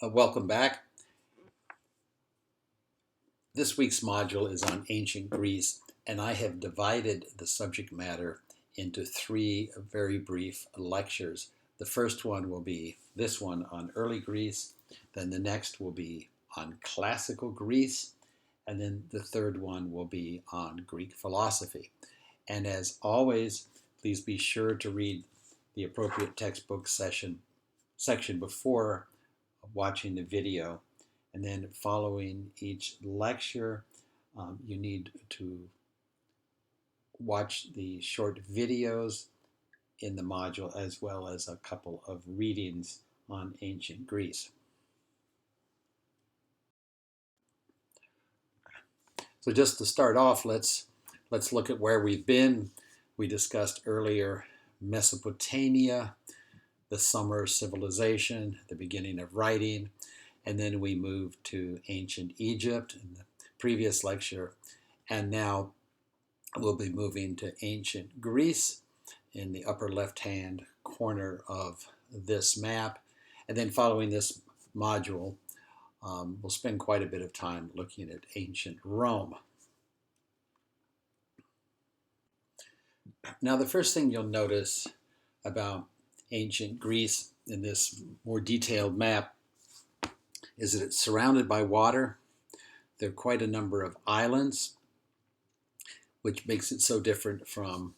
Welcome back. This week's module is on ancient Greece, and I have divided the subject matter into three very brief lectures. The first one will be this one on early Greece, then the next will be on classical Greece, and then the third one will be on Greek philosophy. And as always, please be sure to read the appropriate textbook section before watching the video. And then following each lecture, you need to watch the short videos in the module as well as a couple of readings on ancient Greece. So just to start off, let's look at where we've been. We discussed earlier Mesopotamia, the summer civilization, the beginning of writing, and then we moved to ancient Egypt in the previous lecture, and now we'll be moving to ancient Greece in the upper left-hand corner of this map. And then following this module, we'll spend quite a bit of time looking at ancient Rome. Now, the first thing you'll notice about ancient Greece in this more detailed map is that it's surrounded by water. There are quite a number of islands, which makes it so different from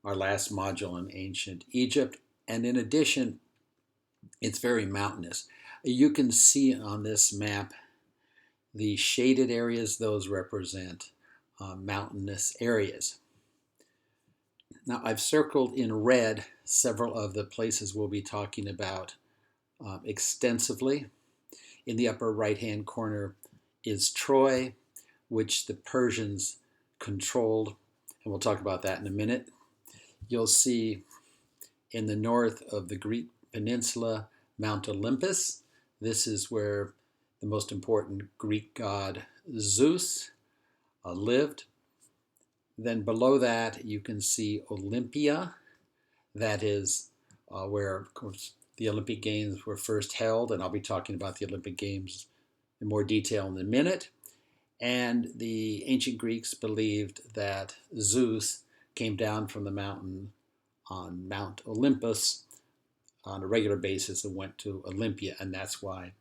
our last module on ancient Egypt. And in addition, it's very mountainous. You can see on this map the shaded areas; those represent mountainous areas. Now, I've circled in red several of the places we'll be talking about extensively. In the upper right-hand corner is Troy, which the Persians controlled, and we'll talk about that in a minute. You'll see in the north of the Greek peninsula, Mount Olympus. This is where the most important Greek god Zeus lived. Then below that, you can see Olympia. That is where, of course, the Olympic Games were first held, and I'll be talking about the Olympic Games in more detail in a minute. And the ancient Greeks believed that Zeus came down from the mountain on Mount Olympus on a regular basis and went to Olympia, and that's why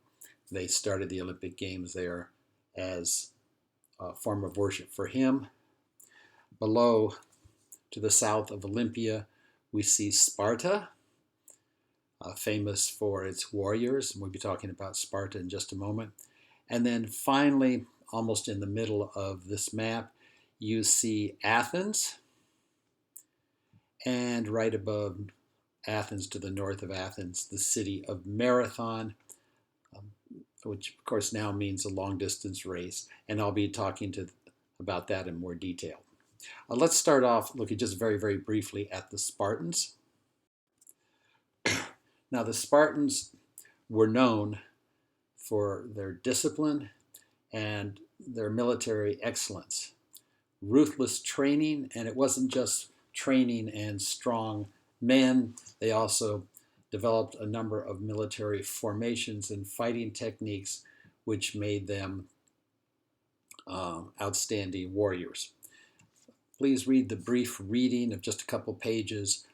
they started the Olympic Games there as a form of worship for him. Below, to the south of Olympia, we see Sparta, famous for its warriors. We'll be talking about Sparta in just a moment. And then finally, almost in the middle of this map, you see Athens. And right above Athens, to the north of Athens, the city of Marathon, which of course now means a long-distance race. And I'll be talking about that in more detail. Let's start off looking just very, very briefly at the Spartans. Now, the Spartans were known for their discipline and their military excellence, ruthless training, and it wasn't just training and strong men. They also developed a number of military formations and fighting techniques which made them outstanding warriors. Please read the brief reading of just a couple pages,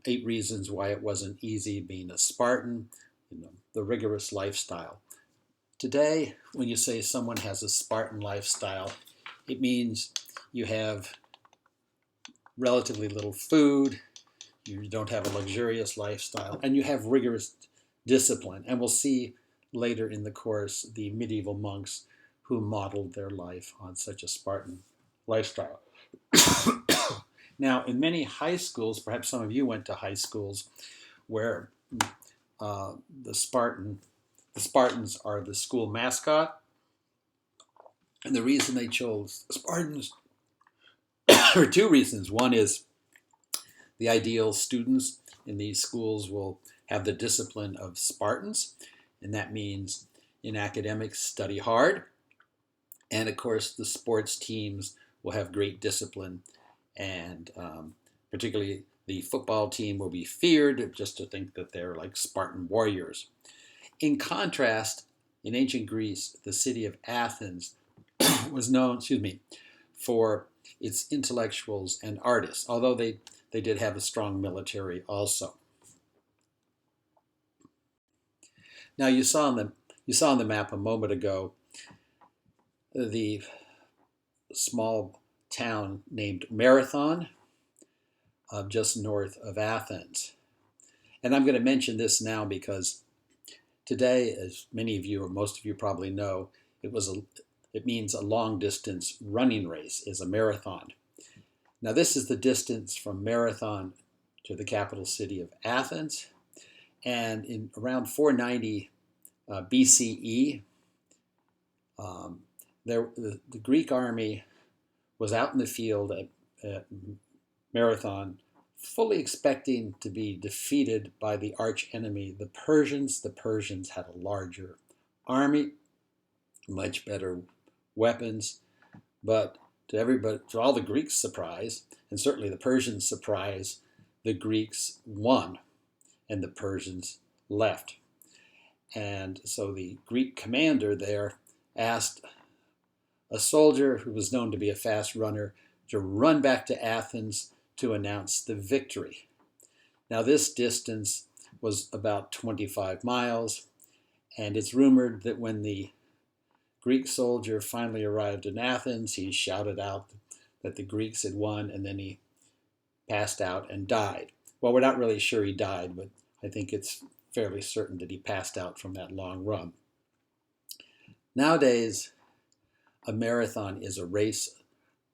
8 reasons why it wasn't easy being a Spartan, the rigorous lifestyle. Today, when you say someone has a Spartan lifestyle, it means you have relatively little food, you don't have a luxurious lifestyle, and you have rigorous discipline. And we'll see later in the course the medieval monks who modeled their life on such a Spartan lifestyle. Now, in many high schools, perhaps some of you went to high schools where the Spartans are the school mascot. And the reason they chose Spartans are 2 reasons. One is the ideal students in these schools will have the discipline of Spartans, and that means in academics, study hard. And of course, the sports teams will have great discipline, and particularly the football team will be feared just to think that they're like Spartan warriors. In contrast, in ancient Greece, the city of Athens was known, for its intellectuals and artists, although they did have a strong military also. Now you saw on the map a moment ago the small town named Marathon, just north of Athens. And I'm going to mention this now because today, as many of you or most of you probably know, it means a long distance running race is a marathon. Now this is the distance from Marathon to the capital city of Athens. And in around 490 BCE, the Greek army was out in the field at Marathon, fully expecting to be defeated by the arch enemy, the Persians. The Persians had a larger army, much better weapons, but to all the Greeks' surprise, and certainly the Persians' surprise, the Greeks won and the Persians left. And so the Greek commander there asked a soldier who was known to be a fast runner to run back to Athens to announce the victory. Now this distance was about 25 miles, and it's rumored that when the Greek soldier finally arrived in Athens, he shouted out that the Greeks had won, and then he passed out and died. Well, we're not really sure he died, but I think it's fairly certain that he passed out from that long run. Nowadays, a marathon is a race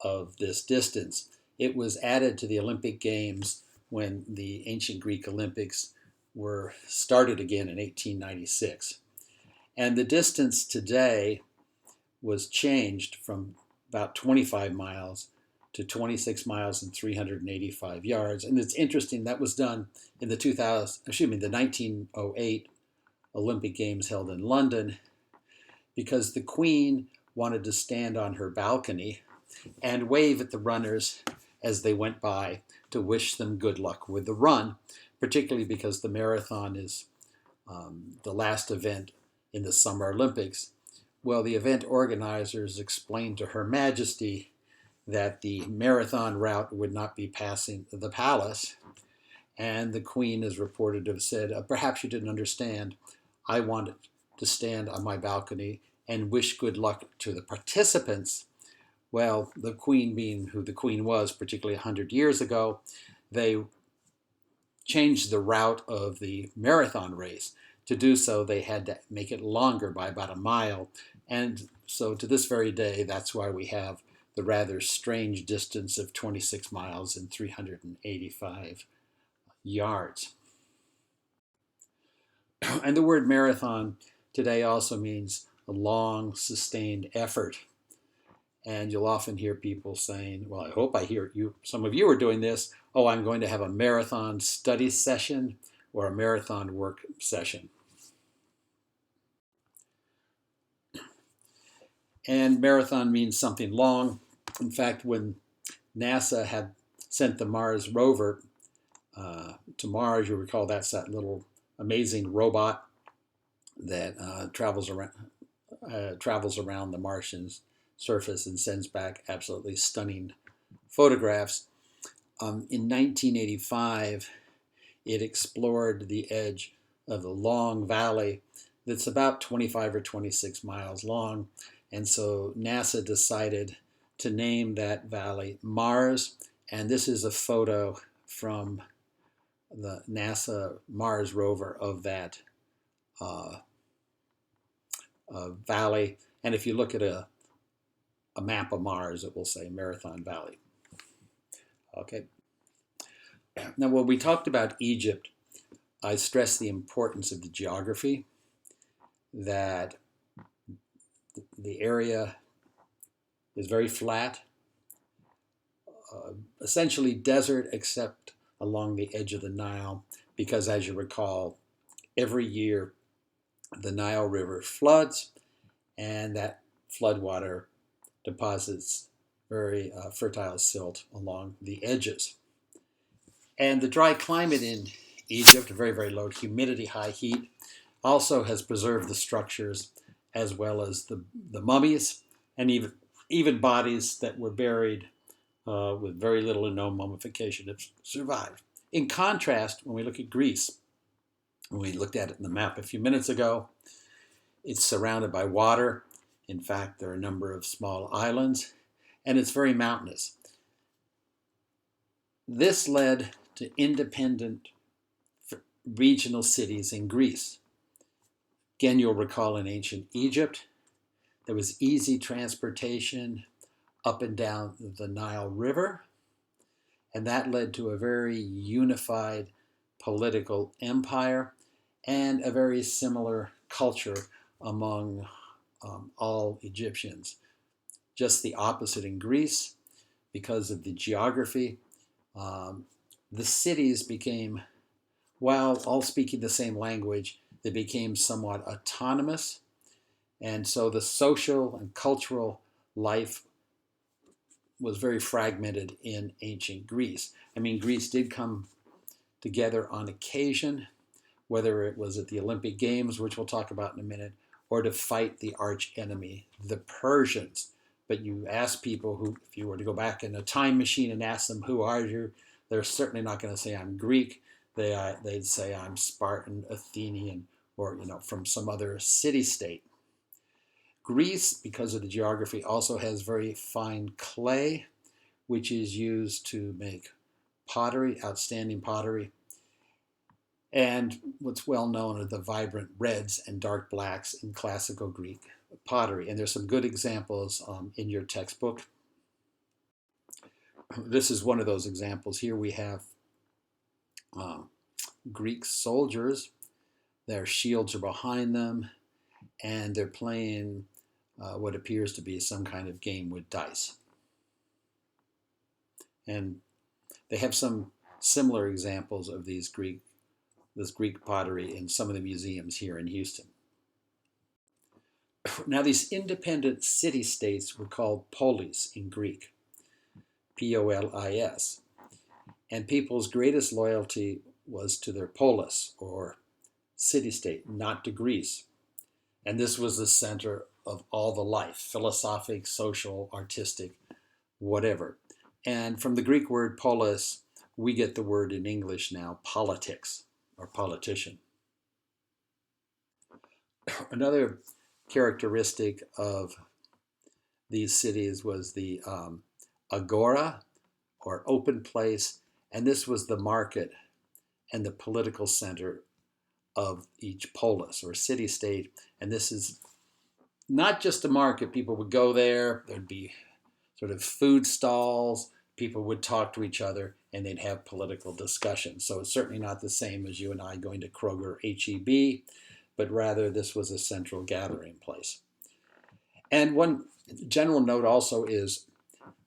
of this distance. It was added to the Olympic Games when the ancient Greek Olympics were started again in 1896. And the distance today was changed from about 25 miles to 26 miles and 385 yards. And it's interesting, that was done in the 1908 Olympic Games held in London, because the Queen wanted to stand on her balcony and wave at the runners as they went by to wish them good luck with the run, particularly because the marathon is the last event in the Summer Olympics. Well, the event organizers explained to Her Majesty that the marathon route would not be passing the palace, and the Queen is reported to have said, perhaps you didn't understand, I wanted to stand on my balcony and wish good luck to the participants. Well, the Queen, being who the Queen was, particularly 100 years ago, they changed the route of the marathon race. To do so, they had to make it longer by about a mile. And so to this very day, that's why we have the rather strange distance of 26 miles and 385 yards. And the word marathon today also means a long, sustained effort. And you'll often hear people saying, well, I hope I hear you, some of you are doing this, oh, I'm going to have a marathon study session or a marathon work session. And marathon means something long. In fact, when NASA had sent the Mars rover to Mars, you recall that's that little amazing robot that travels around the Martian surface and sends back absolutely stunning photographs. In 1985, it explored the edge of a long valley that's about 25 or 26 miles long. And so NASA decided to name that valley Mars. And this is a photo from the NASA Mars rover of that valley. And if you look at a map of Mars, it will say Marathon Valley. Okay. Now, when we talked about Egypt, I stressed the importance of the geography, that the area is very flat, essentially desert except along the edge of the Nile, because as you recall, every year the Nile River floods, and that floodwater deposits very fertile silt along the edges. And the dry climate in Egypt, very, very low humidity, high heat, also has preserved the structures as well as the mummies and even bodies that were buried with very little or no mummification have survived. In contrast, when we look at Greece, when we looked at it in the map a few minutes ago, it's surrounded by water. In fact, there are a number of small islands, and it's very mountainous. This led to independent regional cities in Greece. Again, you'll recall in ancient Egypt, there was easy transportation up and down the Nile River, and that led to a very unified political empire and a very similar culture among all Egyptians. Just the opposite in Greece, because of the geography. The cities became, while all speaking the same language, they became somewhat autonomous. And so the social and cultural life was very fragmented in ancient Greece. I mean, Greece did come together on occasion, whether it was at the Olympic Games, which we'll talk about in a minute, or to fight the arch enemy, the Persians. But you ask people who, if you were to go back in a time machine and ask them, who are you? They're certainly not going to say, I'm Greek. They'd say, I'm Spartan, Athenian, or from some other city-state. Greece, because of the geography, also has very fine clay, which is used to make pottery, outstanding pottery. And what's well known are the vibrant reds and dark blacks in classical Greek pottery. And there's some good examples in your textbook. This is one of those examples. Here we have Greek soldiers. Their shields are behind them, and they're playing what appears to be some kind of game with dice. And they have some similar examples of this Greek pottery in some of the museums here in Houston. Now, these independent city-states were called polis in Greek, P-O-L-I-S. And people's greatest loyalty was to their polis, or city-state, not to Greece. And this was the center of all the life, philosophic, social, artistic, whatever. And from the Greek word polis, we get the word in English now, politics, or politician. Another characteristic of these cities was the Agora, or open place, and this was the market and the political center of each polis, or city-state. And this is not just a market. People would go there, there'd be sort of food stalls, people would talk to each other, and they'd have political discussions. So it's certainly not the same as you and I going to Kroger HEB, but rather this was a central gathering place. And one general note also is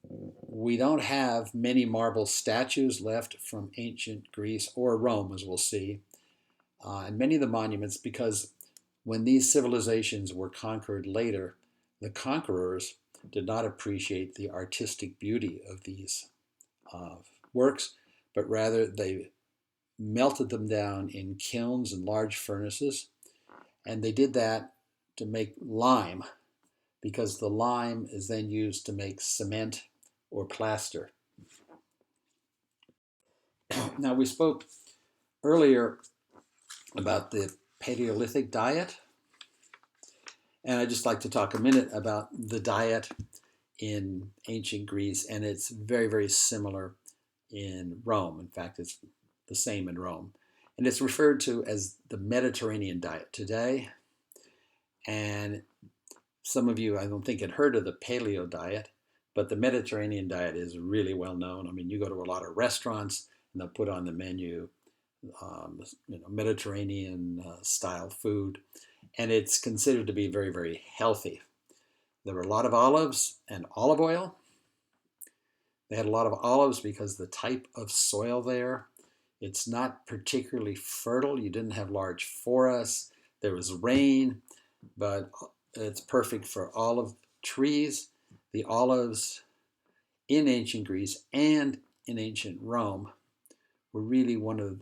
we don't have many marble statues left from ancient Greece or Rome, as we'll see, and many of the monuments, because when these civilizations were conquered later, the conquerors did not appreciate the artistic beauty of these works, but rather they melted them down in kilns and large furnaces, and they did that to make lime, because the lime is then used to make cement or plaster. Now, we spoke earlier about the Paleolithic diet, and I'd just like to talk a minute about the diet in ancient Greece, and it's very, very similar in Rome. In fact, it's the same in Rome. And it's referred to as the Mediterranean diet today. And some of you, I don't think, had heard of the paleo diet, but the Mediterranean diet is really well known. I mean, you go to a lot of restaurants and they'll put on the menu Mediterranean style food, and it's considered to be very, very healthy. There were a lot of olives and olive oil. They had a lot of olives because the type of soil there, it's not particularly fertile. You didn't have large forests. There was rain, but it's perfect for olive trees. The olives in ancient Greece and in ancient Rome were really one of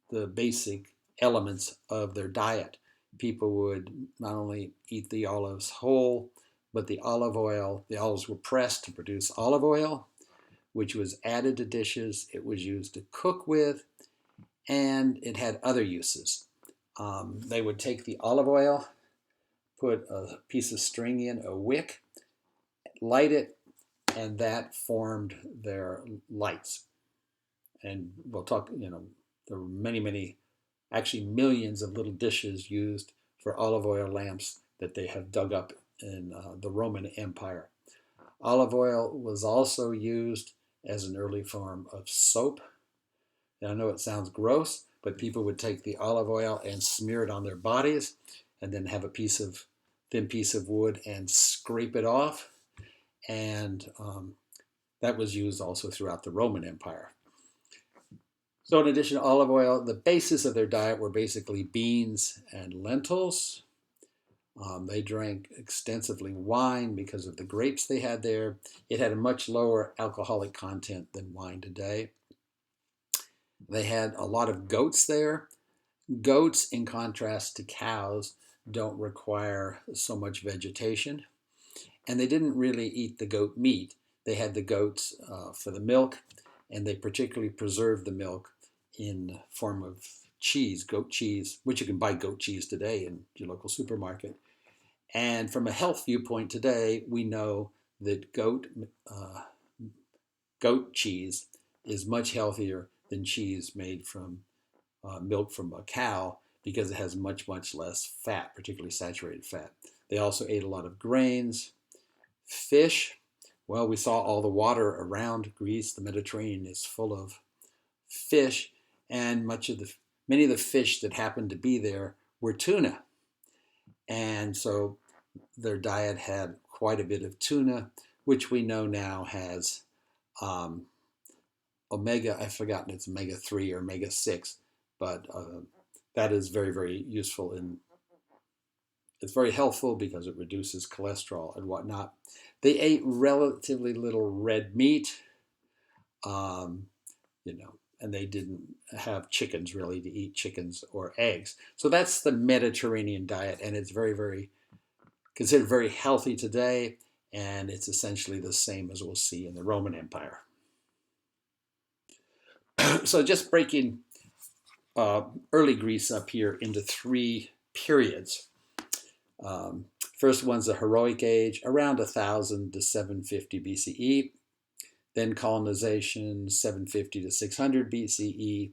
the basic elements of their diet. People would not only eat the olives whole, but the olives were pressed to produce olive oil, which was added to dishes. It was used to cook with, and it had other uses. They would take the olive oil, put a piece of string in, a wick, light it, and that formed their lights. And we'll talk, there were many, actually millions of little dishes used for olive oil lamps that they have dug up in the Roman Empire. Olive oil was also used as an early form of soap. And I know it sounds gross, but people would take the olive oil and smear it on their bodies and then have a thin piece of wood and scrape it off. And that was used also throughout the Roman Empire. So in addition to olive oil, the basis of their diet were basically beans and lentils. They drank extensively wine because of the grapes they had there. It had a much lower alcoholic content than wine today. They had a lot of goats there. Goats, in contrast to cows, don't require so much vegetation. And they didn't really eat the goat meat. They had the goats for the milk, and they particularly preserved the milk in the form of cheese, goat cheese, which you can buy goat cheese today in your local supermarket. And from a health viewpoint today, we know that goat cheese is much healthier than cheese made from milk from a cow because it has much less fat, particularly saturated fat. They also ate a lot of grains, fish. Well, we saw all the water around Greece. The Mediterranean is full of fish, and many of the fish that happened to be there were tuna. And so their diet had quite a bit of tuna, which we know now has I've forgotten it's omega-3 or omega-6, but that is very useful. It's very helpful because it reduces cholesterol and whatnot. They ate relatively little red meat, and they didn't have chickens really to eat chickens or eggs. So that's the Mediterranean diet, and it's very considered very healthy today, and it's essentially the same as we'll see in the Roman Empire. So just breaking early Greece up here into three periods. First one's the heroic age, around 1000 to 750 BCE. Then colonization, 750 to 600 BCE.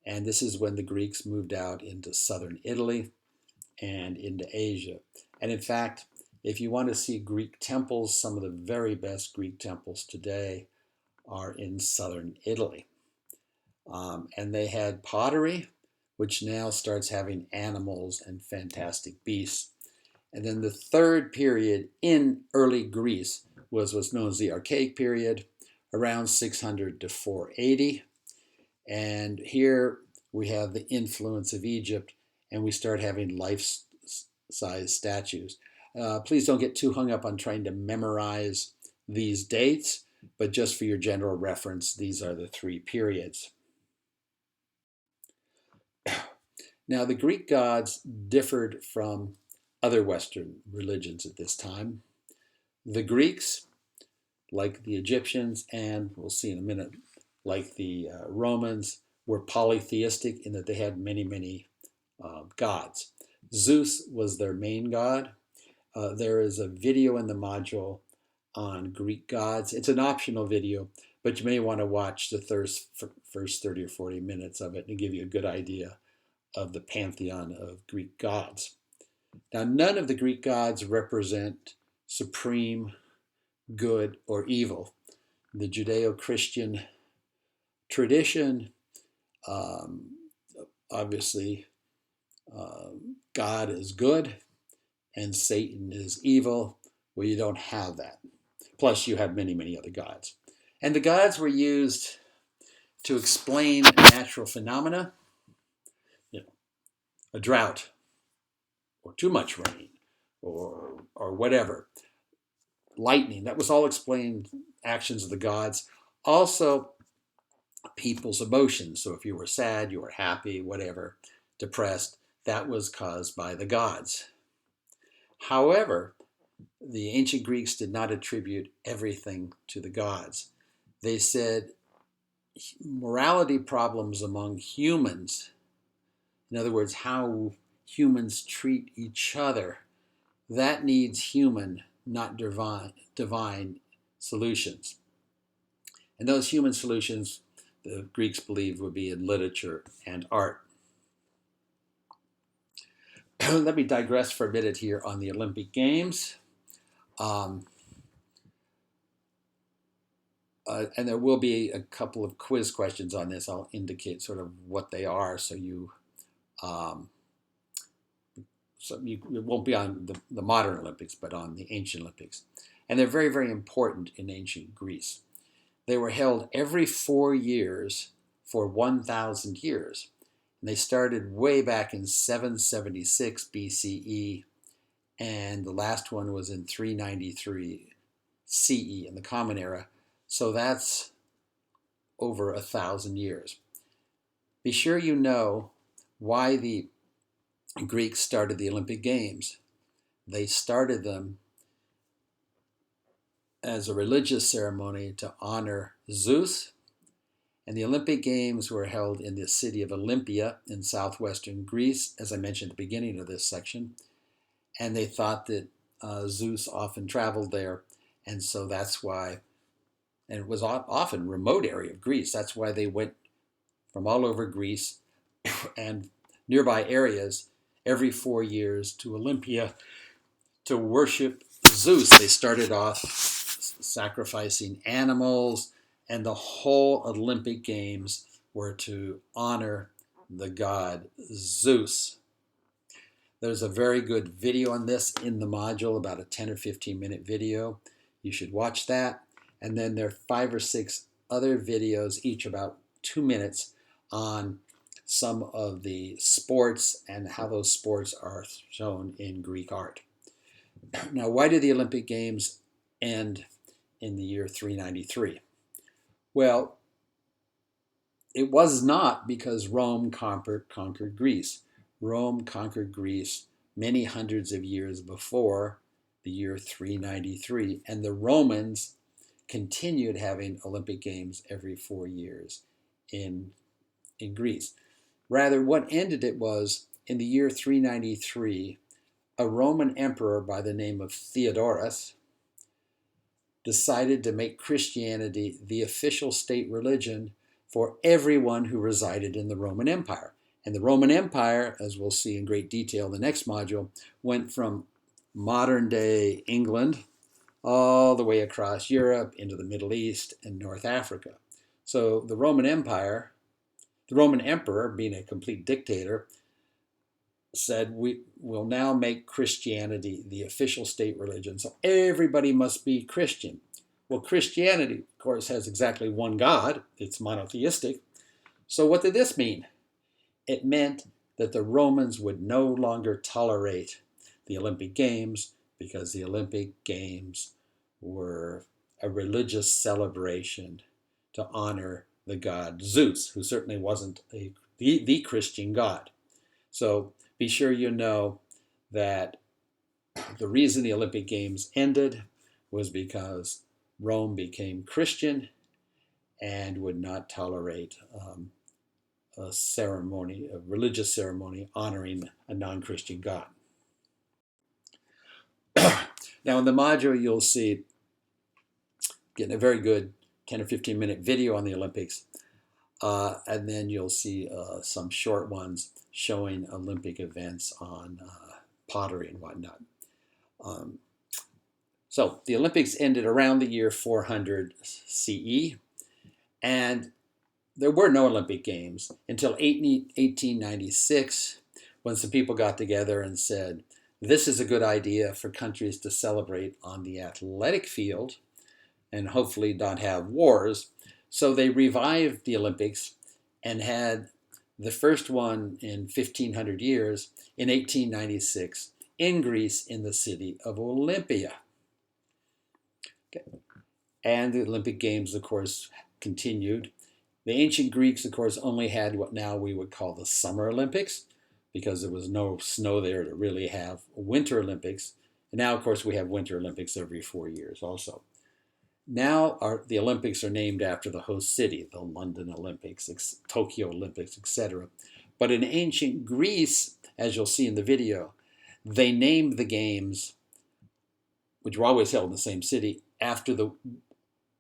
And this is when the Greeks moved out into southern Italy and into Asia. And in fact, if you want to see Greek temples, some of the very best Greek temples today are in southern Italy. And they had pottery, which now starts having animals and fantastic beasts. And then the third period in early Greece was what's known as the Archaic period, around 600 to 480. And here we have the influence of Egypt, and we start having life-size statues. Please don't get too hung up on trying to memorize these dates, but just for your general reference, these are the three periods. Now, the Greek gods differed from other Western religions at this time. The Greeks, like the Egyptians, and we'll see in a minute, like the Romans, were polytheistic in that they had many gods. Zeus was their main god. There is a video in the module on Greek gods. It's an optional video, but you may want to watch the first 30 or 40 minutes of it and give you a good idea of the pantheon of Greek gods. Now, none of the Greek gods represent supreme good or evil. The Judeo-Christian tradition, obviously, God is good and Satan is evil. Well, you don't have that. Plus, you have many other gods. And the gods were used to explain natural phenomena, a drought, or too much rain, or whatever. Lightning, that was all explained actions of the gods. Also, people's emotions. So if you were sad, you were happy, whatever, depressed, that was caused by the gods. However, the ancient Greeks did not attribute everything to the gods. They said morality problems among humans, in other words, how humans treat each other, that needs human, not divine solutions. And those human solutions, the Greeks believed, would be in literature and art. Let me digress for a minute here on the Olympic Games. And there will be a couple of quiz questions on this. I'll indicate sort of what they are, so it won't be on the modern Olympics, but on the ancient Olympics. And they're very, very important in ancient Greece. They were held every 4 years for 1,000 years. And they started way back in 776 BCE, and the last one was in 393 CE in the Common Era. So that's over 1,000 years. Be sure you know why the Greeks started the Olympic Games. They started them as a religious ceremony to honor Zeus, and the Olympic Games were held in the city of Olympia in southwestern Greece, as I mentioned at the beginning of this section. And they thought that Zeus often traveled there, and so that's why, and it was often a remote area of Greece. That's why they went from all over Greece and nearby areas every 4 years to Olympia to worship Zeus. They started off sacrificing animals, and the whole Olympic Games were to honor the god Zeus. There's a very good video on this in the module, about a 10 or 15 minute video. You should watch that. And then there are 5 or 6 other videos, each about 2 minutes, on some of the sports and how those sports are shown in Greek art. Now, why did the Olympic Games end in the year 393? Well, it was not because Rome conquered Greece. Rome conquered Greece many hundreds of years before the year 393, and the Romans continued having Olympic Games every 4 years in Greece. Rather, what ended it was, in the year 393, a Roman emperor by the name of Theodorus decided to make Christianity the official state religion for everyone who resided in the Roman Empire. And the Roman Empire, as we'll see in great detail in the next module, went from modern-day England all the way across Europe into the Middle East and North Africa. So the Roman Empire, the Roman emperor, being a complete dictator, said, we will now make Christianity the official state religion, so everybody must be Christian. Well, Christianity, of course, has exactly one God. It's monotheistic. So what did this mean? It meant that the Romans would no longer tolerate the Olympic Games, because the Olympic Games were a religious celebration to honor the god Zeus, who certainly wasn't the Christian god. So be sure you know that the reason the Olympic Games ended was because Rome became Christian and would not tolerate a religious ceremony honoring a non-Christian god. Now in the module you'll see, getting a very good 10 or 15 minute video on the Olympics, and then you'll see some short ones showing Olympic events on pottery and whatnot. So the Olympics ended around the year 400 CE, and there were no Olympic Games until 1896, when some people got together and said, this is a good idea for countries to celebrate on the athletic field and hopefully not have wars. So they revived the Olympics and had the first one in 1,500 years in 1896 in Greece, in the city of Olympia. Okay. And the Olympic Games, of course, continued. The ancient Greeks, of course, only had what now we would call the Summer Olympics. because there was no snow there to really have Winter Olympics. And now, of course, we have Winter Olympics every 4 years also. Now the Olympics are named after the host city, the London Olympics, Tokyo Olympics, etc. But in ancient Greece, as you'll see in the video, they named the games, which were always held in the same city, after the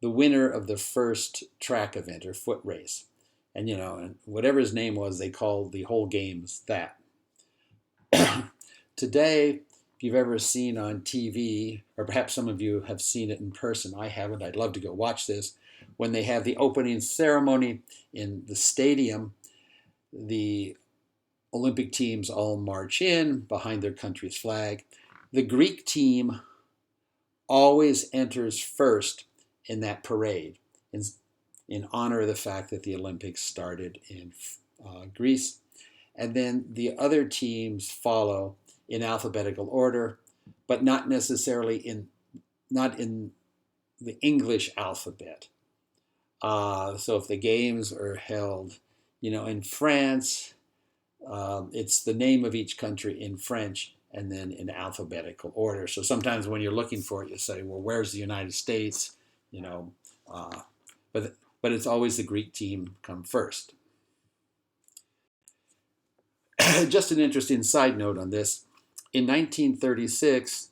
winner of the first track event or foot race. And, and whatever his name was, they called the whole games that. Today, if you've ever seen on TV, or perhaps some of you have seen it in person, I haven't, I'd love to go watch this, when they have the opening ceremony in the stadium, the Olympic teams all march in behind their country's flag. The Greek team always enters first in that parade in honor of the fact that the Olympics started in Greece. And then the other teams follow in alphabetical order, but not necessarily not in the English alphabet. So if the games are held, in France, it's the name of each country in French and then in alphabetical order. So sometimes when you're looking for it, you say, well, where's the United States? But it's always the Greek team come first. Just an interesting side note on this. In 1936,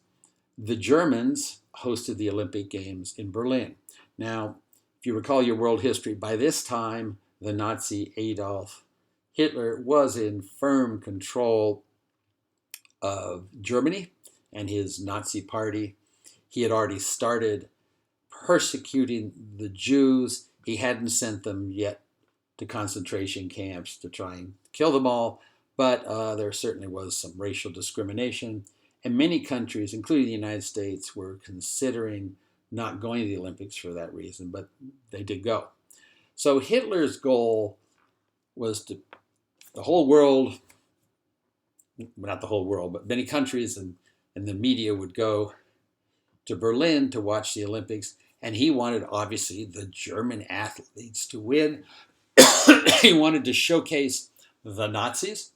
the Germans hosted the Olympic Games in Berlin. Now, if you recall your world history, by this time, the Nazi Adolf Hitler was in firm control of Germany and his Nazi party. He had already started persecuting the Jews. He hadn't sent them yet to concentration camps to try and kill them all, but there certainly was some racial discrimination. And many countries, including the United States, were considering not going to the Olympics for that reason, but they did go. So Hitler's goal was the whole world, not the whole world, but many countries and the media would go to Berlin to watch the Olympics. And he wanted, obviously, the German athletes to win. He wanted to showcase the Nazis,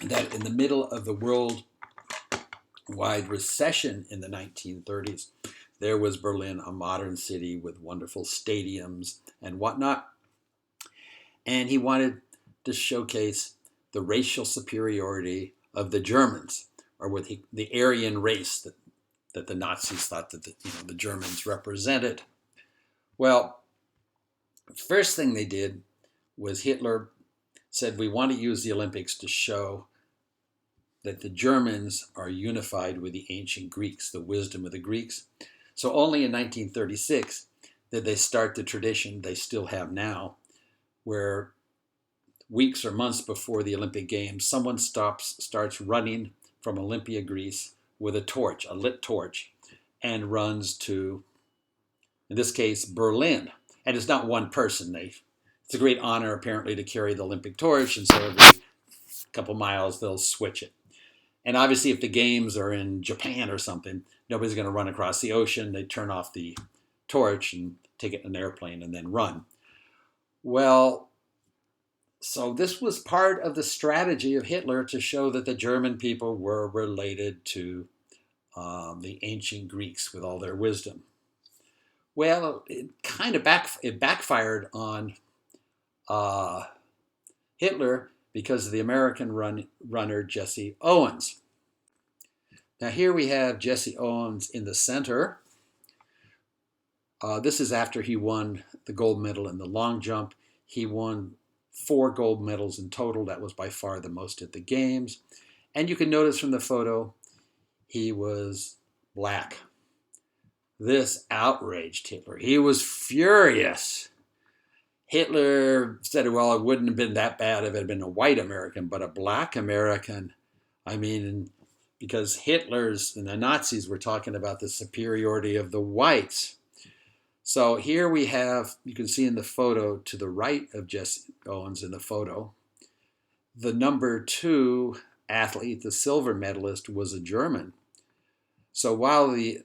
that in the middle of the worldwide recession in the 1930s, there was Berlin, a modern city with wonderful stadiums and whatnot. And he wanted to showcase the racial superiority of the Germans, or with the Aryan race that the Nazis thought that the Germans represented. Well, first thing they did was Hitler said, we want to use the Olympics to show that the Germans are unified with the ancient Greeks, the wisdom of the Greeks. So only in 1936 did they start the tradition they still have now, where weeks or months before the Olympic Games, someone starts running from Olympia, Greece, with a torch, a lit torch, and runs to, in this case, Berlin. And it's not one person. It's a great honor, apparently, to carry the Olympic torch, and so every couple miles they'll switch it. And obviously, if the games are in Japan or something, nobody's going to run across the ocean. They turn off the torch and take it in an airplane and then run. Well, so this was part of the strategy of Hitler to show that the German people were related to the ancient Greeks with all their wisdom. Well, it kind of backfired on Hitler because of the American runner Jesse Owens. Now here we have Jesse Owens in the center. This is after he won the gold medal in the long jump. He won 4 gold medals in total. That was by far the most at the games. And you can notice from the photo, he was black. This outraged Hitler. He was furious. Hitler said, well, it wouldn't have been that bad if it had been a white American, but a black American. I mean, because Hitler's and the Nazis were talking about the superiority of the whites. So here we have, you can see in the photo to the right of Jesse Owens in the photo, the number 2 athlete, the silver medalist, was a German. So while the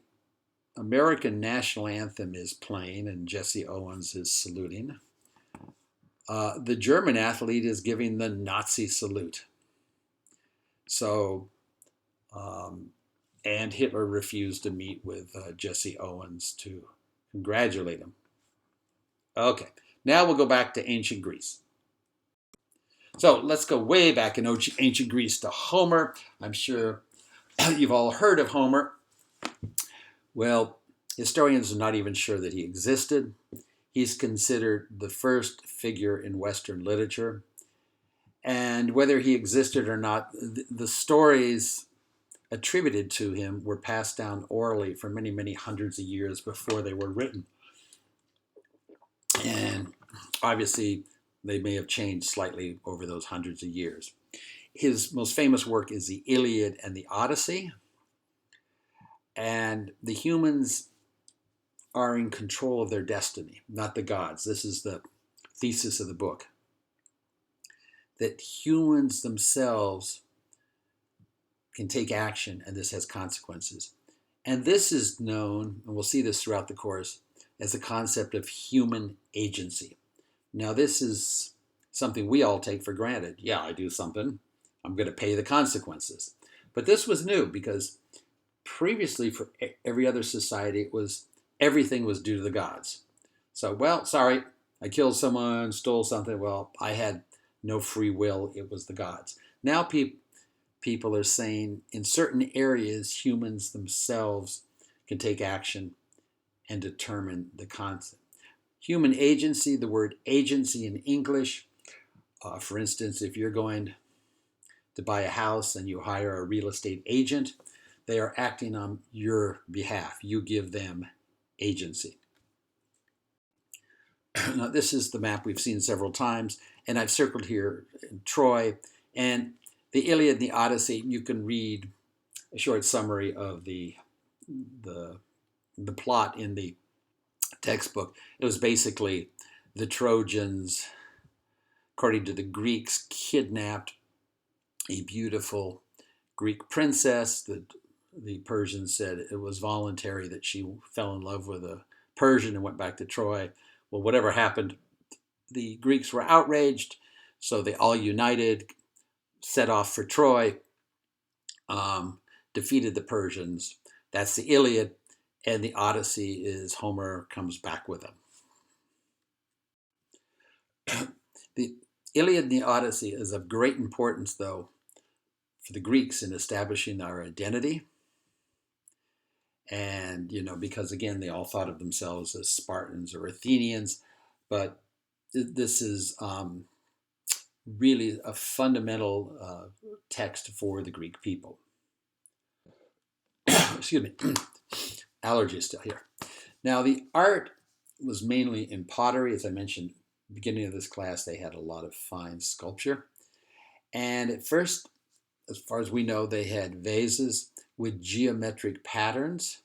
American national anthem is playing and Jesse Owens is saluting, The German athlete is giving the Nazi salute. So, and Hitler refused to meet with Jesse Owens to congratulate him. Okay, now we'll go back to ancient Greece. So let's go way back in ancient Greece to Homer. I'm sure you've all heard of Homer. Well, historians are not even sure that he existed. He's considered the first figure in Western literature. And whether he existed or not, the stories attributed to him were passed down orally for many, many hundreds of years before they were written. And obviously, they may have changed slightly over those hundreds of years. His most famous work is the Iliad and the Odyssey. And the humans are in control of their destiny, not the gods. This is the thesis of the book. That humans themselves can take action, and this has consequences. And this is known, and we'll see this throughout the course, as the concept of human agency. Now, this is something we all take for granted. Yeah, I do something, I'm going to pay the consequences. But this was new because previously for every other society, it was everything was due to the gods. So, well, sorry, I killed someone, stole something. Well, I had no free will. It was the gods. Now people are saying in certain areas, humans themselves can take action and determine the concept. Human agency, the word agency in English, for instance, if you're going to buy a house and you hire a real estate agent, they are acting on your behalf. You give them agency. Now, this is the map we've seen several times, and I've circled here Troy and the Iliad and the Odyssey. You can read a short summary of the plot in the textbook. It was basically the Trojans, according to the Greeks, kidnapped a beautiful Greek princess. The Persians said it was voluntary that she fell in love with a Persian and went back to Troy. Well, whatever happened, the Greeks were outraged, so they all united, set off for Troy, defeated the Persians. That's the Iliad, and the Odyssey is Homer comes back with them. The Iliad and the Odyssey is of great importance, though, for the Greeks in establishing our identity. And, because again, they all thought of themselves as Spartans or Athenians, but this is really a fundamental text for the Greek people. Excuse me, allergies still here. Now, the art was mainly in pottery. As I mentioned, beginning of this class, they had a lot of fine sculpture. And at first, as far as we know, they had vases with geometric patterns.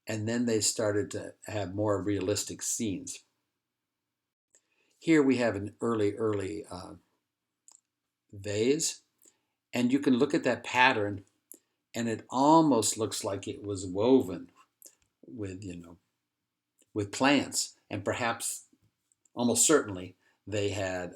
And then they started to have more realistic scenes. Here we have an early vase. And you can look at that pattern, and it almost looks like it was woven with plants. And perhaps, almost certainly, they had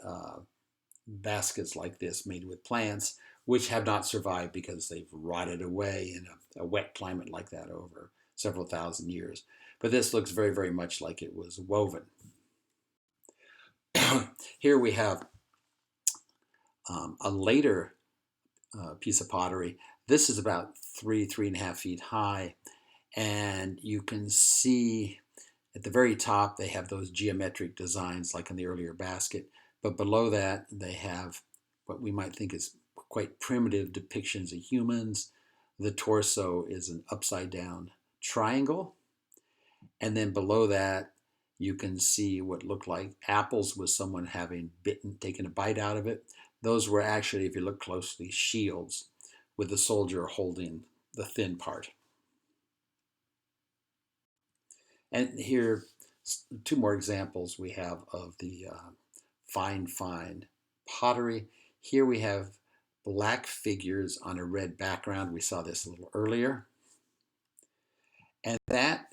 baskets like this made with plants, which have not survived because they've rotted away in a wet climate like that over several thousand years. But this looks very, very much like it was woven. Here we have a later piece of pottery. This is about 3.5 feet high. And you can see at the very top, they have those geometric designs like in the earlier basket. But below that, they have what we might think is quite primitive depictions of humans. The torso is an upside down triangle. And then below that, you can see what looked like apples with someone having taken a bite out of it. Those were actually, if you look closely, shields with the soldier holding the thin part. And here, two more examples we have of the fine pottery. Here we have black figures on a red background. We saw this a little earlier. And that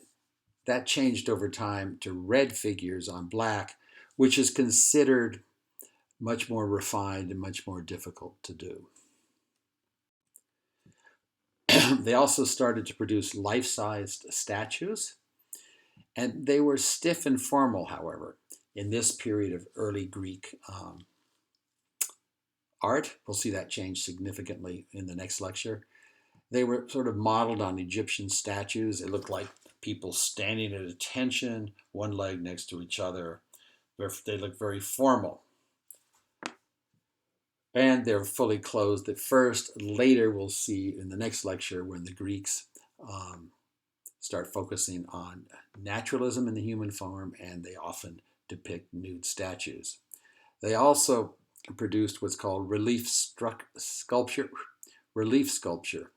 changed over time to red figures on black, which is considered much more refined and much more difficult to do. They also started to produce life-sized statues, and they were stiff and formal, however, in this period of early Greek art. We'll see that change significantly in the next lecture. They were sort of modeled on Egyptian statues. It looked like people standing at attention, one leg next to each other. They look very formal. And they're fully clothed at first. Later, we'll see in the next lecture when the Greeks start focusing on naturalism in the human form, and they often depict nude statues. They also produced what's called relief sculpture. Relief sculpture.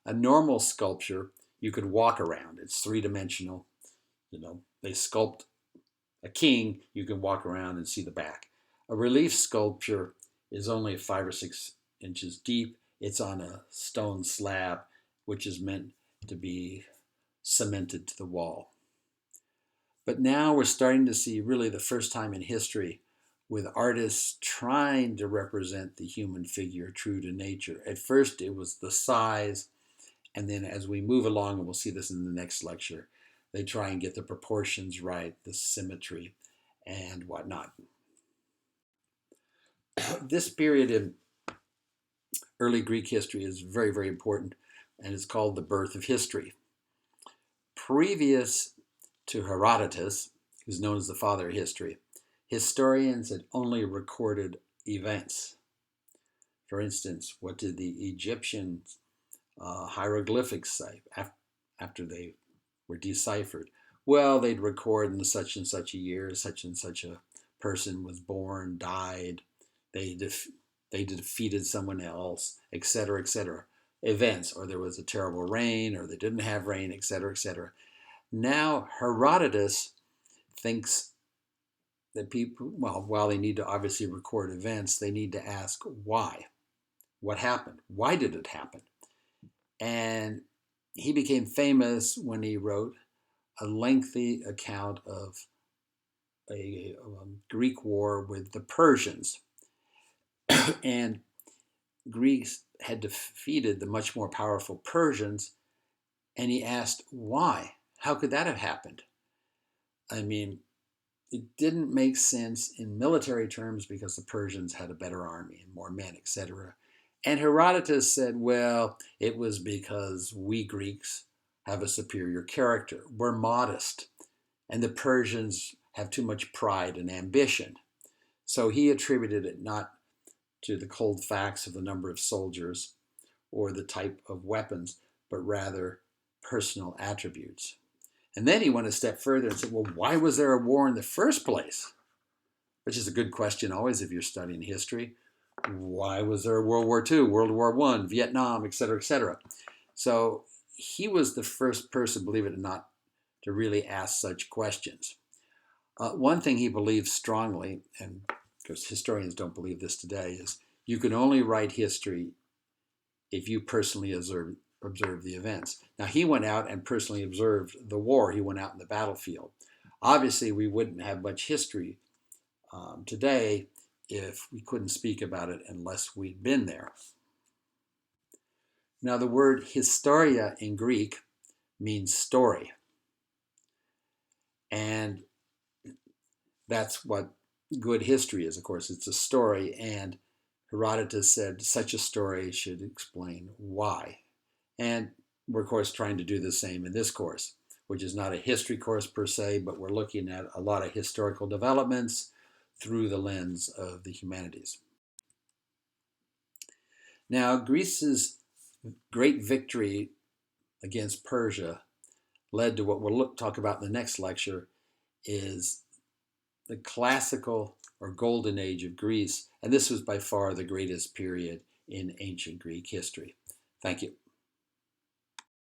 A normal sculpture, you could walk around. It's three-dimensional. They sculpt a king, you can walk around and see the back. A relief sculpture is only 5 or 6 inches deep. It's on a stone slab, which is meant to be cemented to the wall. But now we're starting to see really the first time in history with artists trying to represent the human figure true to nature. At first it was the size, and then as we move along, and we'll see this in the next lecture, they try and get the proportions right, the symmetry, and whatnot. This period in early Greek history is very, very important, and it's called the birth of history. Previous to Herodotus, who's known as the father of history, historians had only recorded events. For instance, what did the Egyptian hieroglyphics say after they were deciphered? Well, they'd record in such and such a year, such and such a person was born, died, they defeated someone else, etc., etc. Events, or there was a terrible rain, or they didn't have rain, etc., etc. Now, Herodotus thinks that people, well, while they need to obviously record events, they need to ask why. What happened? Why did it happen? And he became famous when he wrote a lengthy account of a Greek war with the Persians. And Greeks had defeated the much more powerful Persians, and he asked why? How could that have happened? I mean, it didn't make sense in military terms because the Persians had a better army and more men, etc. And Herodotus said, well, it was because we Greeks have a superior character. We're modest, and the Persians have too much pride and ambition. So he attributed it not to the cold facts of the number of soldiers or the type of weapons, but rather personal attributes. And then he went a step further and said, well, why was there a war in the first place? Which is a good question always if you're studying history. Why was there a World War II, World War I, Vietnam, etc., etc.? So he was the first person, believe it or not, to really ask such questions. One thing he believed strongly, and because historians don't believe this today, is you can only write history if you personally observe the events. Now, he went out and personally observed the war. He went out in the battlefield. Obviously, we wouldn't have much history today if we couldn't speak about it unless we'd been there. Now, the word historia in Greek means story. And that's what good history is, of course. It's a story, and Herodotus said such a story should explain why. And we're, of course, trying to do the same in this course, which is not a history course per se, but we're looking at a lot of historical developments through the lens of the humanities. Now, Greece's great victory against Persia led to what we'll talk about in the next lecture, is the classical or golden age of Greece. And this was by far the greatest period in ancient Greek history. Thank you.